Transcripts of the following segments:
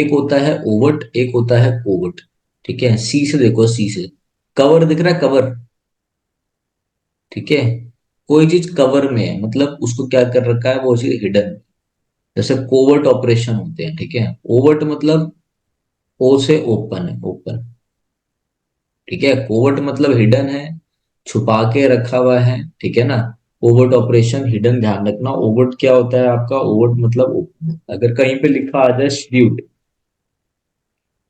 एक होता है ओवट, एक होता है कोवट। ठीक है, सी से देखो, सी से कवर दिख रहा है, कवर। ठीक है, कोई चीज कवर में है मतलब उसको क्या कर रखा है, वो चीज हिडन। जैसे कोवर्ट ऑपरेशन होते हैं। ठीक है, ओवर्ट मतलब ओ से ओपन है, ओपन। ठीक है, कोवर्ट मतलब हिडन है, छुपा के रखा हुआ है। ठीक है ना। ओवर्ट ऑपरेशन हिडन, ध्यान रखना। ओवर्ट क्या होता है आपका, ओवर्ट मतलब open। अगर कहीं पे लिखा आ जाए श्रीउड,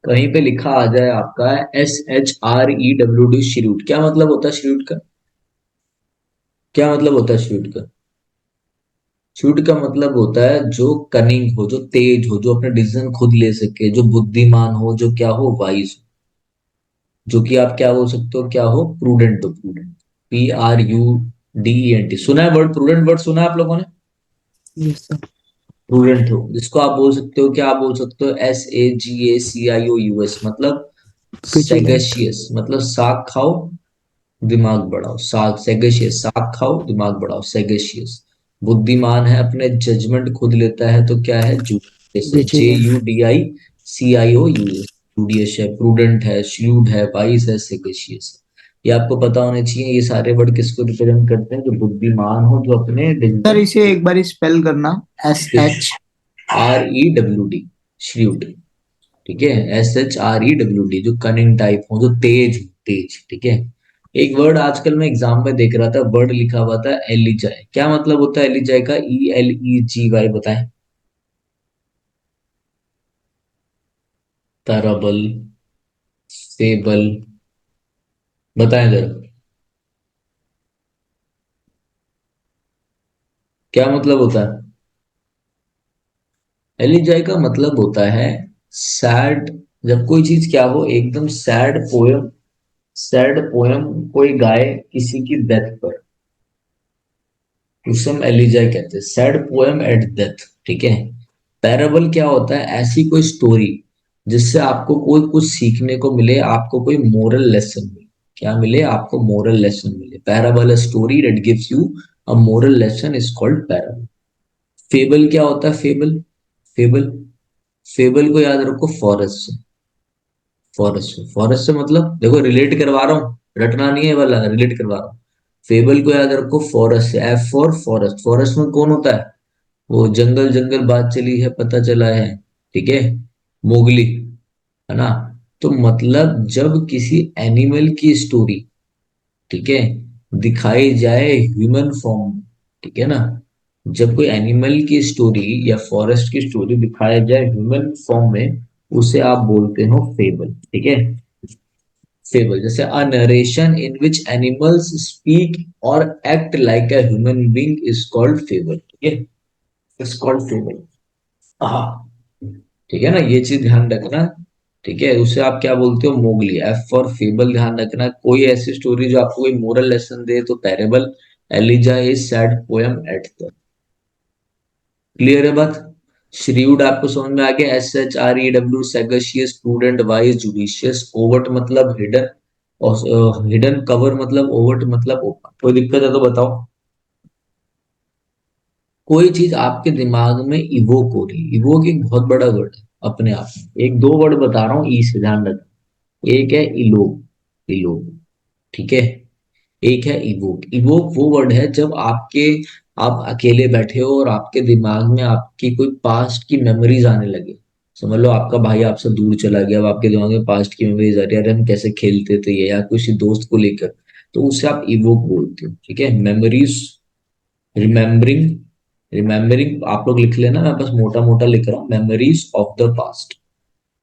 कहीं पे लिखा आ जाए आपका SHREWD श्रीउड, क्या मतलब होता है श्रीउड का? क्या मतलब होता है श्रीउड का? श्रीउड का मतलब होता है जो कनिंग हो, जो तेज हो, जो अपने डिसीजन खुद ले सके, जो बुद्धिमान हो, जो क्या हो, वाइज। जो कि आप क्या बोल सकते हो, क्या हो, प्रूडेंट हो, प्रूडेंट। PRUDENT, सुना है वर्ड प्रूडेंट? वर्ड सुना है आप लोगों ने? Yes sir. प्रूडेंट हो, जिसको आप बोल सकते हो, क्या आप बोल सकते हो, SAGACIOUS मतलब विजिलेंट। सैगशियस, मतलब साग खाओ दिमाग बढ़ाओ, साग सैगशियस, साग खाओ दिमाग बढ़ाओ, सैगशियस। बुद्धिमान है, अपने जजमेंट खुद लेता है, तो क्या है, जूडियस है, विजिलेंट। JUDICIOUS। जूडियस है, प्रूडेंट है, श्यूड है, वाइस है, सैगशियस। ये आपको पता होने चाहिए, ये सारे वर्ड किसको रिप्रेजेंट करते हैं, जो बुद्धिमान हो, जो अपने सर डिसीजन। इसे एक बार स्पेल करना। SH। REWD, श्रीउड। ठीक है, SHREWD, जो कनिंग टाइप हो, जो तेज हो, तेज। ठीक है। एक वर्ड आजकल मैं एग्जाम में देख रहा था, वर्ड लिखा हुआ था एलिजाई, क्या मतलब होता है एलिजाई का, ELEGY, बताएं। तरबल, फेबल, बताएं जरा, क्या मतलब होता है? एलिजाई का मतलब होता है सैड। जब कोई चीज क्या हो, एकदम सैड पोयम, सैड पोयम कोई गाए किसी की डेथ पर, उसे हम एलिजाई कहते हैं, सैड पोयम एट डेथ। ठीक है। पैराबल क्या होता है, ऐसी कोई स्टोरी जिससे आपको कोई कुछ सीखने को मिले, आपको कोई मोरल लेसन मिले। क्या मिले आपको, मोरल लेसन मिले। Parable, a story that gives you a moral lesson, is called parable. Fable क्या होता है, फेबल, फेबल, फेबल को याद रखो फॉरेस्ट से। फॉरेस्ट से, फॉरेस्ट से मतलब देखो, रिलेट करवा रहा हूँ, रटना नहीं है वाला, रिलेट करवा रहा हूँ। फेबल को याद रखो फॉरेस्ट से, F फॉर फॉरेस्ट। फॉरेस्ट में कौन होता है, वो जंगल जंगल बात चली है, पता चला है। ठीक है, मोगली, है ना। तो मतलब जब किसी एनिमल की स्टोरी, ठीक है, दिखाई जाए ह्यूमन फॉर्म में, ठीक है ना, जब कोई एनिमल की स्टोरी या फॉरेस्ट की स्टोरी दिखाई जाए ह्यूमन फॉर्म में, उसे आप बोलते हो फेबल। ठीक है, फेबल। जैसे a narration in which animals speak और act like a human being is called fable. ठीक है, इज कॉल्ड फेबल। हाँ, ठीक है ना, ये चीज ध्यान रखना। ठीक है, उसे आप क्या बोलते हो, मोगली। F फॉर फेबल, ध्यान रखना। कोई ऐसी स्टोरी जो आपको कोई मोरल लेसन दे, तो parable. Elegy is sad poem at the. Clear है बात? श्रीवुड आपको समझ में आ गया, SHREW, sagacious, prudent, wise, judicious. Overt मतलब हिडन, और हिडन, कवर मतलब ओवर्ट मतलब ओपन। कोई दिक्कत है तो बताओ। कोई चीज आपके दिमाग में इवोक हो रही है, इवोक एक बहुत बड़ा वर्ड है अपने आप में। एक दो वर्ड बता रहा हूँ, ई से, ध्यान रखना। एक है इलोक, इलोक। ठीक है, एक है इवोक। इवोक वो वर्ड है जब आपके, आप अकेले बैठे हो और आपके दिमाग में आपकी कोई पास्ट की मेमोरीज आने लगे। समझ लो आपका भाई आपसे दूर चला गया, अब आपके दिमाग में पास्ट की मेमोरीज आ रही है, अरे हम कैसे खेलते थे ये, या किसी दोस्त को लेकर, तो उसे आप इवोक बोलते हो। ठीक है, मेमोरीज, रिमेम्बरिंग, रिमेम्बरिंग आप लोग लिख लेना, मैं बस मोटा मोटा लिख रहा हूँ, memories of the past,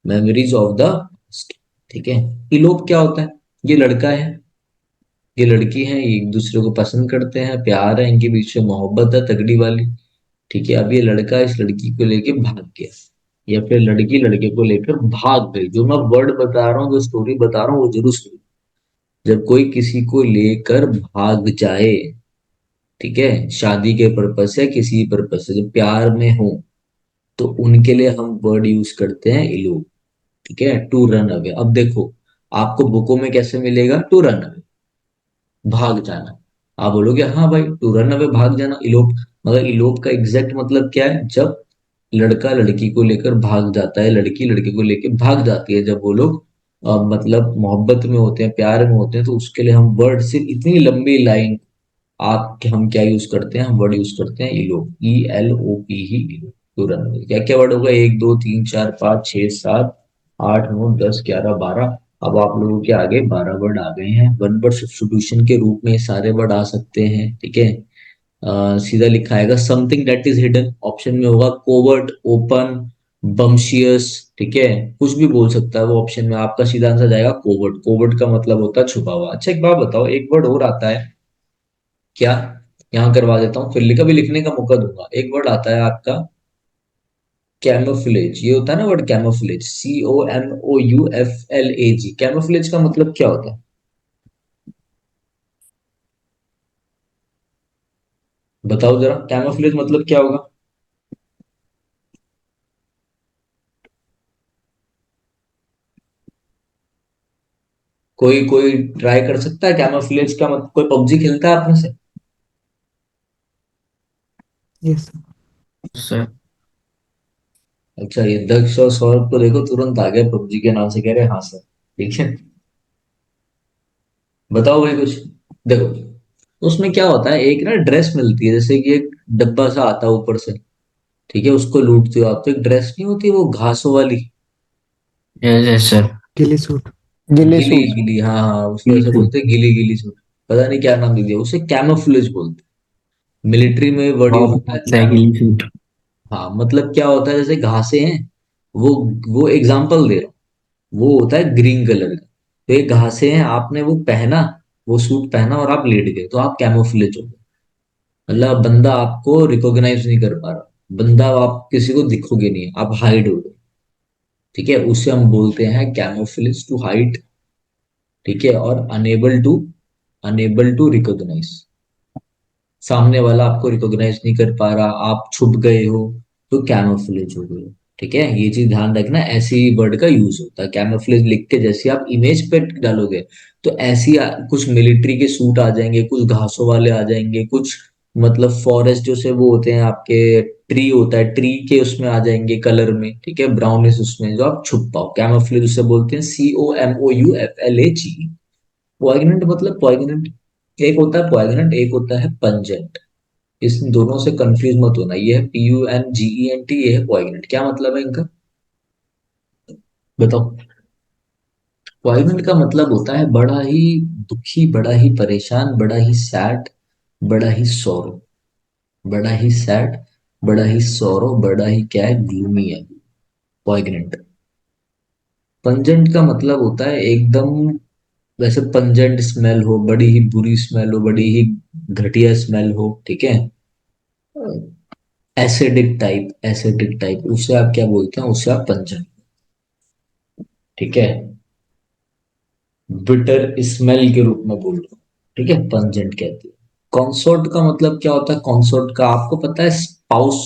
memories of the past. ठीक है। इलोप क्या होता है, ये लड़का है, ये लड़की है, ये एक दूसरे को पसंद करते हैं, प्यार है इनके बीच में, मोहब्बत है तगड़ी वाली। ठीक है, अब ये लड़का इस लड़की को लेके भाग गया, या फिर लड़की लड़के को लेकर भाग गई। जो मैं वर्ड बता रहा हूँ, जो स्टोरी बता रहा हूँ, वो जरूर सुनो। जब कोई किसी को लेकर भाग जाए, ठीक है, शादी के पर्पज से, किसी पर्पज से, जब प्यार में हो, तो उनके लिए हम वर्ड यूज करते हैं इलो। ठीक है, टू रन अवे। अब देखो, आपको बुकों में कैसे मिलेगा, टू रन अवे, भाग जाना। आप बोलोगे हाँ भाई, टू रन अवे, भाग जाना, इलोप। मगर इलोप का एग्जैक्ट मतलब क्या है, जब लड़का लड़की को लेकर भाग जाता है, लड़की लड़के को लेकर भाग जाती है। जब वो लोग मतलब मोहब्बत में होते हैं, प्यार में होते हैं, तो उसके लिए हम वर्ड सिर्फ इतनी लंबी लाइन, आप हम क्या यूज करते हैं, हम वर्ड यूज करते हैं इलोप, ELOP ही इलोप। तुरंत क्या क्या वर्ड होगा, 1 2 3 4 5 6 7 8 9 10 11 12। अब आप लोगों के आगे 12 वर्ड आ गए हैं। वन वर्ड सब्स्टिट्यूशन के रूप में ये सारे वर्ड आ सकते हैं, ठीक है। सीधा लिखा आएगा something that is hidden, option में होगा कोवर्ट, ओपन, बम्शियस, ठीक है। कुछ भी बोल सकता है वो ऑप्शन में, आपका सीधा आंसर जाएगा कोवर्ट। कोवर्ट का मतलब होता है छुपा हुआ। अच्छा एक बात बताओ, एक वर्ड और आता है क्या, यहाँ करवा देता हूँ, फिर लिखा भी लिखने का मौका दूंगा। एक वर्ड आता है आपका कैमोफ्लेज, ये होता है ना वर्ड कैमोफ्लेज, COMOUFLAG। कैमोफ्लेज का मतलब क्या होता है, बताओ जरा, कैमोफ्लेज मतलब क्या होगा। कोई कोई ट्राई कर सकता है कैमोफ्लेज का मतलब, कोई पबजी खेलता है आप में से। Yes sir. अच्छा ये दक्ष और सौरभ को देखो तुरंत आ गए, पबजी के नाम से कह रहे हैं हाँ सर, ठीक है। बताओ भाई कुछ। देखो उसमें क्या होता है, एक ना ड्रेस मिलती है, जैसे कि एक डब्बा सा आता है ऊपर से, ठीक है, उसको लूटते हो आप, तो एक ड्रेस नहीं होती वो घासों वाली, यस यस सर। गिली सूट। गिली गिली सूट। गिली, हाँ हाँ, उसको ऐसे बोलते हैं गिली गिली सूट। पता नहीं क्या नाम दे दिया उसे, कैमोफ्लेज बोलते हैं। मिलिट्री में वर्ड यूज होता है साइकिल शूट। हाँ मतलब क्या होता है, जैसे घासें हैं, वो वो एग्जाम्पल दे रहा हूँ, वो होता है ग्रीन कलर का, तो ये घासें हैं, आपने वो पहना, वो सूट पहना और आप लेट गए, तो आप कैमोफ्लेज हो गए। मतलब बंदा आपको रिकॉग्नाइज नहीं कर पा रहा, बंदा आप किसी को दिखोगे नहीं, आप हाइड हो गए, ठीक है, उसे हम बोलते हैं कैमोफ्लेज, टू हाइड, ठीक है। और अनेबल टू रिकॉग्नाइज, सामने वाला आपको रिकॉग्नाइज नहीं कर पा रहा, आप छुप गए हो, तो कैमोफ्लेज हो गए, ठीक है। ये चीज ध्यान रखना, ऐसी वर्ड का यूज होता है कैमोफ्लेज। लिख के जैसे आप इमेज पे डालोगे, तो ऐसी कुछ मिलिट्री के सूट आ जाएंगे, कुछ घासों वाले आ जाएंगे, कुछ मतलब फॉरेस्ट जो से वो होते हैं आपके, ट्री होता है, ट्री के उसमें आ जाएंगे कलर में, ठीक है, ब्राउनिश उसमें, जो आप छुप पाओ, कैमोफ्लेज उसे बोलते हैं, COMOUFLAG। पॉइगनेंट मतलब पॉइगनेंट, एक होता है पॉइगनेंट, एक होता है पंजेंट। इस दोनों से कंफ्यूज मत होना, ये है PUNGENT, ये है पॉइगनेंट। क्या मतलब है इनका, बताओ। पॉइगनेंट का मतलब होता है बड़ा ही दुखी, बड़ा ही परेशान, बड़ा ही सैड, बड़ा ही सौरो, बड़ा ही सैड, बड़ा ही सौरो, बड़ा ही क्या है, ग्लूमी है पॉइगनेंट। पंजेंट का मतलब होता है एकदम, वैसे पंजेंट स्मेल हो, बड़ी ही बुरी स्मेल हो, बड़ी ही घटिया स्मेल हो, ठीक है। एसिडिक टाइप, उसे आप क्या बोलते हैं, उसे आप पंचन, ठीक है, बिटर स्मेल के रूप में बोल रहा हूँ, ठीक है, पंजेंट कहते हैं। कॉन्सोर्ट का मतलब क्या होता है, कॉन्सोर्ट का आपको पता है, स्पाउस,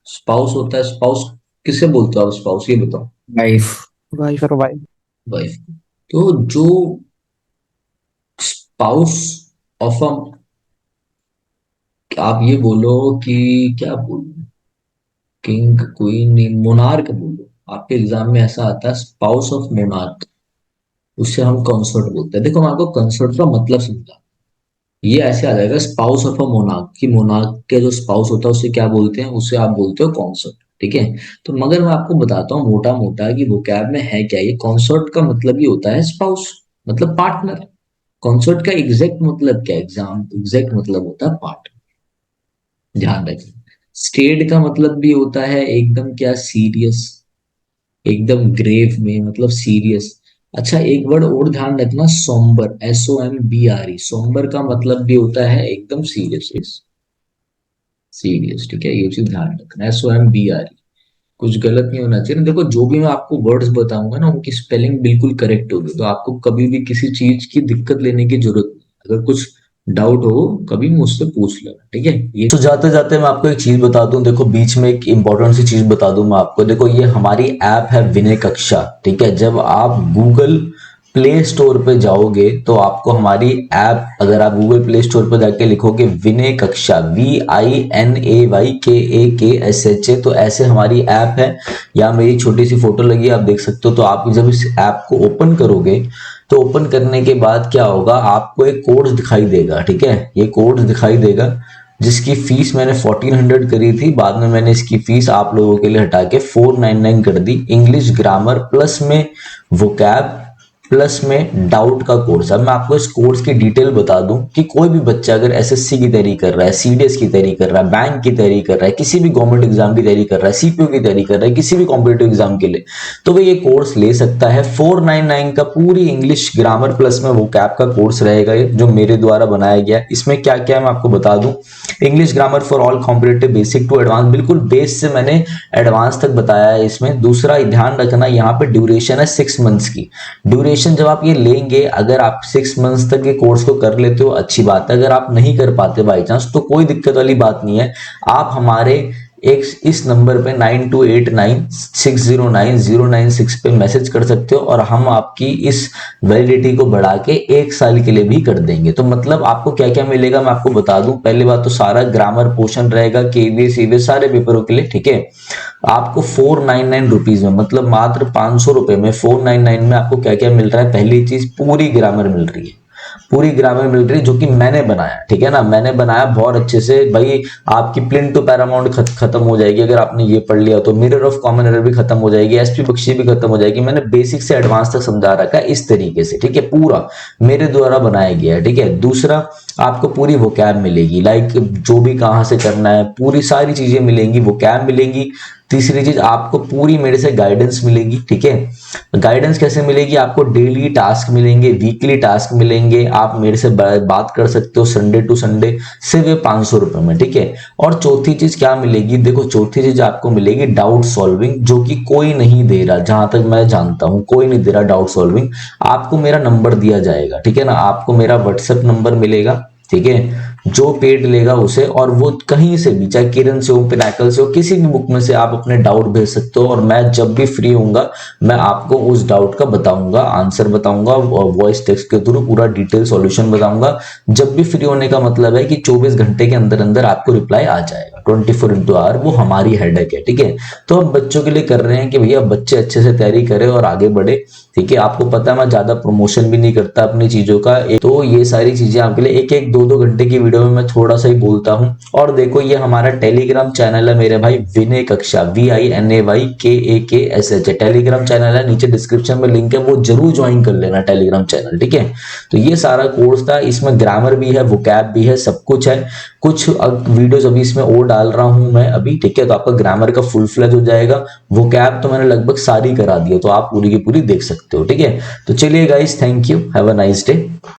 स्पाउस होता है, स्पाउस किसे बोलते हो आप, स्पाउस ये बताओ। वाइफ। वाइफ और वाइफ। वाइफ। तो जो स्पाउस ऑफ अ, आप ये बोलो कि क्या बोलो, किंग क्वीन, मोनार्क बोलो, आपके एग्जाम में ऐसा आता है, स्पाउस ऑफ मोनार्क, उससे हम कंसर्ट बोलते हैं। देखो मैं आपको कंसर्ट का मतलब समझा, ये ऐसे आ जाएगा, स्पाउस ऑफ अ मोनार्क, कि मोनार्क के जो स्पाउस होता है उसे क्या बोलते हैं, उसे आप बोलते हो कॉन्सर्ट, ठीक है। तो मगर मैं आपको बताता हूँ मोटा मोटा कि वोकैब में है क्या, ये कॉन्सर्ट का मतलब ही होता है स्पाउस, मतलब पार्टनर। कॉन्सर्ट का एग्जैक्ट मतलब क्या है, एग्जैक्ट मतलब होता है पार्टनर, ध्यान रखें। स्टेड का मतलब भी होता है एकदम क्या, सीरियस, एकदम ग्रेव में, मतलब सीरियस। अच्छा एक वर्ड और ध्यान रखना, सोम्बर, SOMBRE, सोम्बर का मतलब भी होता है एकदम सीरियस, सीरियस, ठीक है, ये चीज ध्यान रखना, SOMBRE, कुछ गलत नहीं होना चाहिए। देखो जो भी मैं आपको वर्ड्स बताऊंगा ना, उनकी स्पेलिंग बिल्कुल करेक्ट होगी, तो आपको कभी भी किसी चीज की दिक्कत लेने की जरूरत नहीं। अगर कुछ डाउट हो कभी मुझसे पूछ लेना, ठीक है। ये तो जाते जाते मैं आपको एक चीज बता दूं, देखो बीच में एक इंपॉर्टेंट सी चीज बता दूं मैं आपको, देखो ये हमारी ऐप है विनय कक्षा, ठीक है। जब आप गूगल प्ले स्टोर पे जाओगे तो आपको हमारी ऐप, अगर आप गूगल प्ले स्टोर पे जाके लिखोगे विनय कक्षा VINAYKAKSHA, तो ऐसे हमारी ऐप है। या मेरी छोटी सी फोटो लगी आप देख सकते हो। तो आप जब इस ऐप को ओपन करोगे तो ओपन करने के बाद क्या होगा, आपको एक कोर्स दिखाई देगा, ठीक है। ये कोर्स दिखाई देगा जिसकी फीस मैंने 1400 करी थी, बाद में मैंने इसकी फीस आप लोगों के लिए हटा के 499 कर दी। इंग्लिश ग्रामर प्लस में वोकैब प्लस में डाउट का कोर्स। अब मैं आपको इस कोर्स की डिटेल बता दूं कि कोई भी बच्चा अगर एसएससी की तैयारी कर रहा है, सीडीएस की तैयारी कर रहा है, बैंक की तैयारी कर रहा है, किसी भी गवर्नमेंट एग्जाम की तैयारी कर रहा है, सीपीयू की तैयारी कर रहा है, किसी भी कॉम्पिटेटिव एग्जाम के लिए, तो वो ये कोर्स ले सकता है। 499 का पूरी इंग्लिश ग्रामर प्लस में वोकैब का कोर्स रहेगा, ये जो मेरे द्वारा बनाया गया। इसमें क्या क्या है मैं आपको बता दूं। English grammar for all competitive basic to advance, बिल्कुल बेस से मैंने एडवांस तक बताया है इसमें। दूसरा ध्यान रखना, यहाँ पे ड्यूरेशन है 6 मंथ्स की। ड्यूरेशन जब आप ये लेंगे, अगर आप 6 मंथ्स तक ये कोर्स को कर लेते हो अच्छी बात है, अगर आप नहीं कर पाते बाई चांस तो कोई दिक्कत वाली बात नहीं है। आप हमारे एक इस नंबर पे 9289609096 पे मैसेज कर सकते हो और हम आपकी इस वैलिडिटी को बढ़ा के 1 साल के लिए भी कर देंगे। तो मतलब आपको क्या क्या मिलेगा मैं आपको बता दूं। पहली बात तो सारा ग्रामर पोर्शन रहेगा, केवीएस ईवीएस सारे पेपरों के लिए, ठीक है। आपको 499 रुपीज में, मतलब मात्र 500 रुपए में 499 में आपको क्या क्या मिल रहा है। पहली चीज पूरी ग्रामर मिल रही है, पूरी ग्रामर मिल रही है जो कि मैंने बनाया, ठीक है ना। मैंने बनाया बहुत अच्छे से भाई। आपकी प्लिंट टू पैरामाउंट खत्म हो जाएगी अगर आपने ये पढ़ लिया तो। मिरर ऑफ कॉमन एरर भी खत्म हो जाएगी, एसपी बख्शी भी खत्म हो जाएगी। मैंने बेसिक से एडवांस तक समझा रखा है इस तरीके से, ठीक है। पूरा मेरे द्वारा बनाया गया है, ठीक है। दूसरा, आपको पूरी वोकैब मिलेगी, लाइक जो भी कहां से करना है पूरी सारी चीजें मिलेंगी, वोकैब मिलेंगी। तीसरी चीज, आपको पूरी मेरे से गाइडेंस मिलेगी, ठीक है। गाइडेंस कैसे मिलेगी, आपको डेली टास्क मिलेंगे, वीकली टास्क मिलेंगे, आप मेरे से बात कर सकते हो संडे टू संडे, सिर्फ 500 रुपए में, ठीक है। और चौथी चीज क्या मिलेगी, देखो चौथी चीज आपको मिलेगी डाउट सॉल्विंग, जो कि कोई नहीं दे रहा, जहां तक मैं जानता हूं कोई नहीं दे रहा डाउट सॉल्विंग। आपको मेरा नंबर दिया जाएगा, ठीक है ना। आपको मेरा व्हाट्सएप नंबर मिलेगा, ठीक है। जो पेड लेगा उसे, और वो कहीं से भी, चाहे किरण से हो, पिनाकल से हो, किसी भी बुक में से आप अपने डाउट भेज सकते हो। और मैं जब भी फ्री होऊंगा मैं आपको उस डाउट का बताऊंगा, आंसर बताऊंगा, और वॉइस टेक्स्ट के थ्रू पूरा डिटेल सॉल्यूशन बताऊंगा। जब भी फ्री होने का मतलब है कि 24 घंटे के अंदर अंदर आपको रिप्लाई आ जाएगा, 24x वो हमारी हेडेक है, ठीक है। तो हम बच्चों के लिए कर रहे हैं कि भैया बच्चे अच्छे से तैयारी करें और आगे बढ़े, ठीक है। आपको पता है मैं ज्यादा प्रमोशन भी नहीं करता अपनी चीजों का, तो ये सारी चीजें आपके लिए 1-1, 2-2 घंटे की वीडियो में मैं थोड़ा सा ही बोलता हूँ। और देखो ये हमारा टेलीग्राम चैनल है मेरे भाई, विनय कक्षा VINAYKAKSH टेलीग्राम चैनल है, नीचे डिस्क्रिप्शन में लिंक है, वो जरूर ज्वाइन कर लेना टेलीग्राम चैनल, ठीक है। तो ये सारा कोर्स था, इसमें ग्रामर भी है, वोकैब भी है, सब कुछ है। कुछ वीडियोस अभी इसमें और डाल रहा हूं मैं अभी, ठीक है। तो आपका ग्रामर का फुल फ्लैज हो जाएगा। वोकैब तो मैंने लगभग सारी करा दी है, तो आप पूरी की पूरी देख सकते हो, ठीक है। तो चलिए guys, thank you, have a nice day.